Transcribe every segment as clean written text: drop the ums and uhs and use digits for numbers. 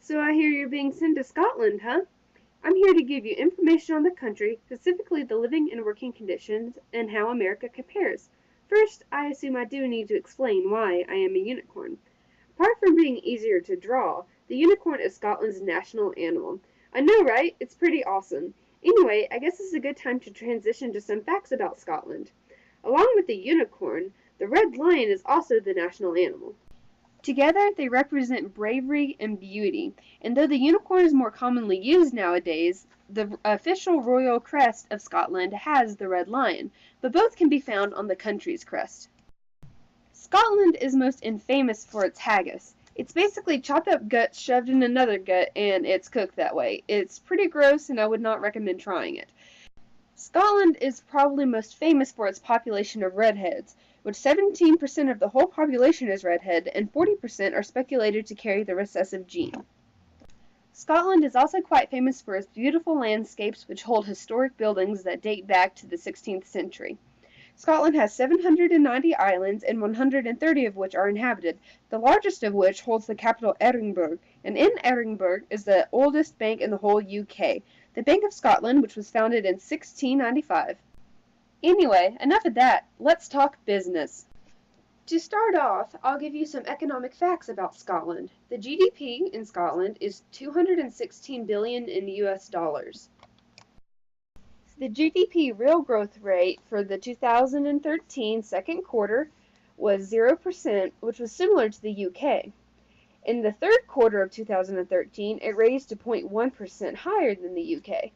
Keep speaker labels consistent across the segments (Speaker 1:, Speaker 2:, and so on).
Speaker 1: So I hear you're being sent to Scotland, huh? I'm here to give you information on the country, specifically the living and working conditions, and how America compares. First, I assume I do need to explain why I am a unicorn. Apart from being easier to draw, the unicorn is Scotland's national animal. I know, right? It's pretty awesome. Anyway, I guess this is a good time to transition to some facts about Scotland. Along with the unicorn, the red lion is also the national animal. Together, they represent bravery and beauty, and though the unicorn is more commonly used nowadays, the official royal crest of Scotland has the red lion, but both can be found on the country's crest. Scotland is most infamous for its haggis. It's basically chopped up guts shoved in another gut, and it's cooked that way. It's pretty gross, and I would not recommend trying it. Scotland is probably most famous for its population of redheads, which 17% of the whole population is redhead, and 40% are speculated to carry the recessive gene. Scotland is also quite famous for its beautiful landscapes, which hold historic buildings that date back to the 16th century. Scotland has 790 islands, and 130 of which are inhabited, the largest of which holds the capital Edinburgh, and in Edinburgh is the oldest bank in the whole UK, the Bank of Scotland, which was founded in 1695. Anyway, enough of that, let's talk business. To start off, I'll give you some economic facts about Scotland. The GDP in Scotland is $216 billion in US dollars. The GDP real growth rate for the 2013 second quarter was 0%, which was similar to the UK. In the third quarter of 2013, it raised to 0.1% higher than the UK.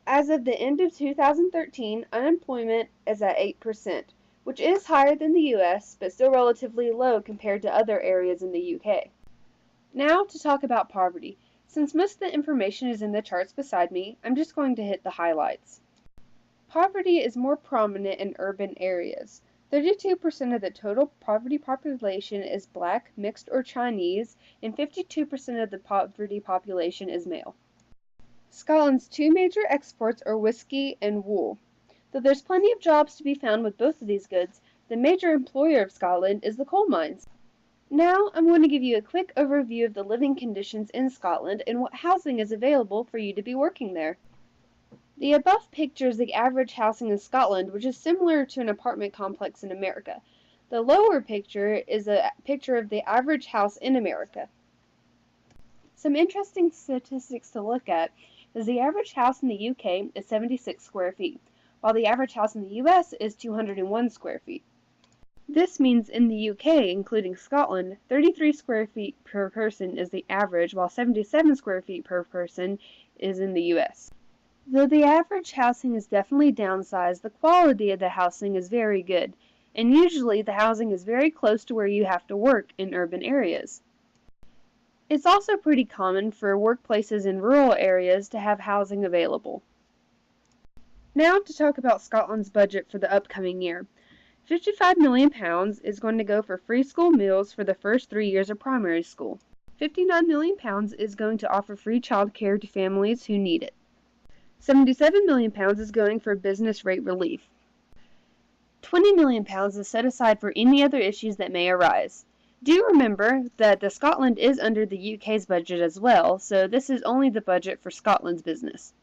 Speaker 1: As of the end of 2013, unemployment is at 8%, which is higher than the US, but still relatively low compared to other areas in the UK. Now to talk about poverty. Since most of the information is in the charts beside me, I'm just going to hit the highlights. Poverty is more prominent in urban areas. 32% of the total poverty population is Black, mixed, or Chinese, and 52% of the poverty population is male. Scotland's two major exports are whiskey and wool. Though there's plenty of jobs to be found with both of these goods, the major employer of Scotland is the coal mines. Now I'm going to give you a quick overview of the living conditions in Scotland and what housing is available for you to be working there. The above pictures the average housing in Scotland, which is similar to an apartment complex in America. The lower picture is a picture of the average house in America. Some interesting statistics to look at is the average house in the UK is 76 square feet, while the average house in the US is 201 square feet. This means in the UK, including Scotland, 33 square feet per person is the average, while 77 square feet per person is in the US. Though the average housing is definitely downsized, the quality of the housing is very good, and usually the housing is very close to where you have to work in urban areas. It's also pretty common for workplaces in rural areas to have housing available. Now to talk about Scotland's budget for the upcoming year. £55 million is going to go for free school meals for the first 3 years of primary school. £59 million is going to offer free childcare to families who need it. £77 million is going for business rate relief. £20 million is set aside for any other issues that may arise. Do remember that the Scotland is under the UK's budget as well, so this is only the budget for Scotland's business.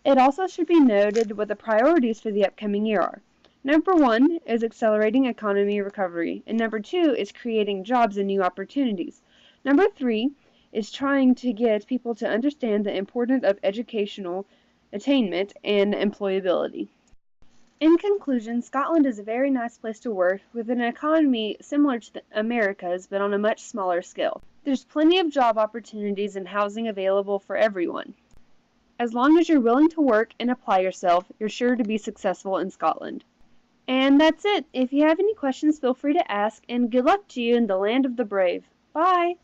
Speaker 1: It also should be noted what the priorities for the upcoming year are. Number 1 is accelerating economy recovery, and number 2 is creating jobs and new opportunities. Number 3 is trying to get people to understand the importance of educational attainment and employability. In conclusion, Scotland is a very nice place to work with an economy similar to the America's but on a much smaller scale. There's plenty of job opportunities and housing available for everyone. As long as you're willing to work and apply yourself, you're sure to be successful in Scotland. And that's it. If you have any questions, feel free to ask, and good luck to you in the land of the brave. Bye!